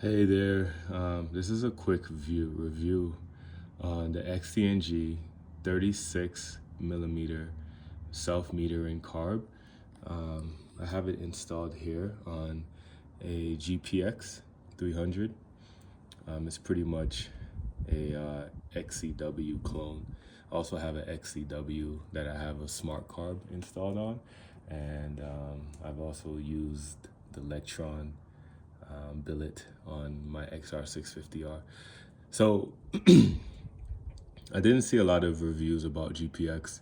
Hey there, this is a quick review on the XTNG 36 millimeter self-metering carb. I have it installed here on a GPX 300. It's pretty much a XCW clone. I also have an XCW that I have a smart carb installed on, and I've also used the Electron billet on my XR650R. So I didn't see a lot of reviews about GPX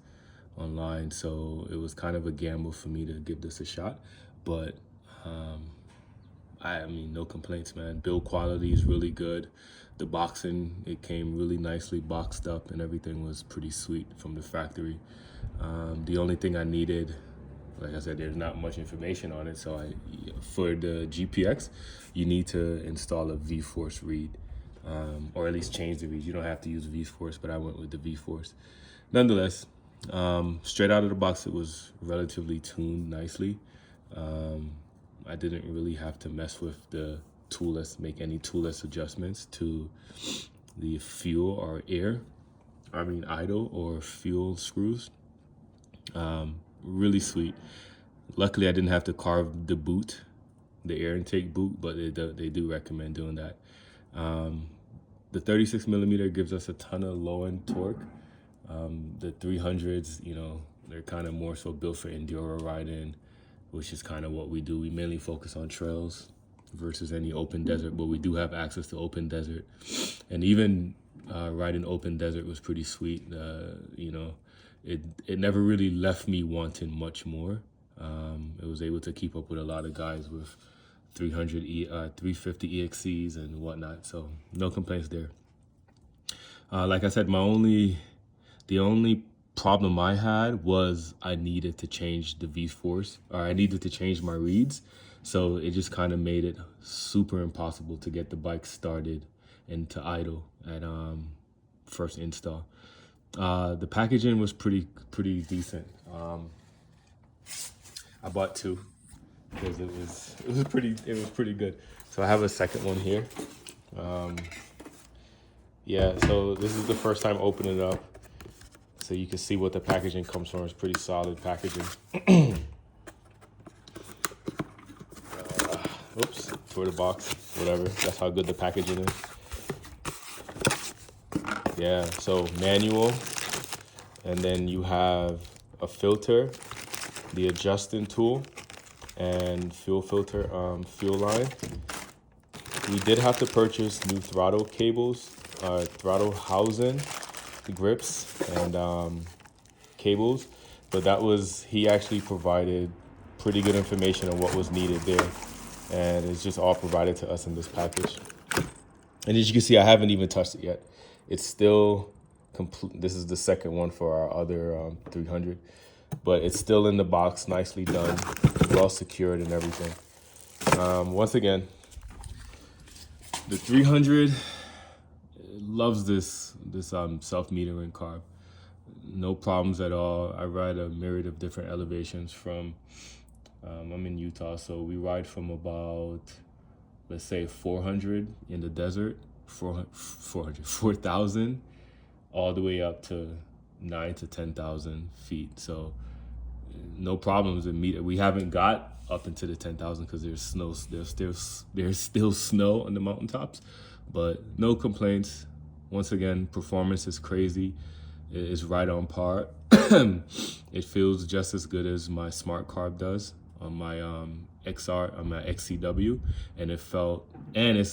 online, so it was kind of a gamble for me to give this a shot. But I mean, no complaints, man. Build quality is really good. The boxing, it came really nicely boxed up and everything was pretty sweet from the factory. The only thing I needed, like I said, there's not much information on it. So for the GPX, you need to install a V-Force reed, or at least change the reed. You don't have to use V-Force, but I went with the V-Force. Nonetheless, straight out of the box, it was relatively tuned nicely. I didn't really have to mess with the toolless, make any toolless adjustments to the fuel or idle or fuel screws. Really sweet. Luckily, I didn't have to carve the boot, the air intake boot, but they do recommend doing that. The 36 millimeter gives us a ton of low end torque. The 300s, they're kind of more so built for enduro riding, which is kind of what we do. We mainly focus on trails versus any open desert, but we do have access to open desert. And even riding open desert was pretty sweet. It never really left me wanting much more. It was able to keep up with a lot of guys with 350 EXCs and whatnot. So no complaints there. Like I said, the only problem I had was I needed to change the V-Force, or I needed to change my reeds. So it just kind of made it super impossible to get the bike started and to idle at first install. The packaging was pretty decent. I bought two because it was pretty good. So I have a second one here. Yeah, so this is the first time opening it up. So you can see what the packaging comes from. It's pretty solid packaging. Oops, tore the box, whatever. That's how good the packaging is. Yeah, so manual, and then you have a filter, the adjusting tool, and fuel filter, fuel line. We did have to purchase new throttle cables, throttle housing, grips, and cables, but he actually provided pretty good information on what was needed there, and it's just all provided to us in this package. And as you can see, I haven't even touched it yet. It's still complete. This is the second one for our other 300, but it's still in the box, nicely done, well secured and everything. Once again, the 300 loves this self-metering carb. No problems at all. I ride a myriad of different elevations from, I'm in Utah, so we ride from about, let's say 400 in the desert, 4,000, all the way up to 9 to 10,000 feet. So no problems in meter. We haven't got up into the 10,000 because there's still snow on the mountaintops, but no complaints. Once again, performance is crazy. It is right on par. It feels just as good as my smart carb does on my on my XCW, and it's a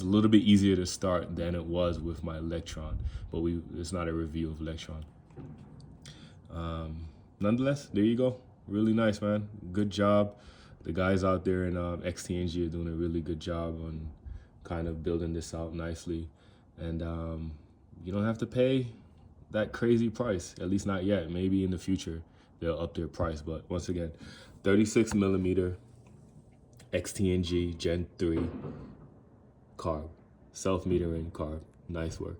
little bit easier to start than it was with my Electron, but it's not a review of Electron. Nonetheless, there you go. Really nice, man. Good job. The guys out there in XTNG are doing a really good job on kind of building this out nicely, and you don't have to pay that crazy price, at least not yet. Maybe in the future they'll up their price, but once again, 36 millimeter XTNG Gen 3 carb, self-metering carb. Nice work.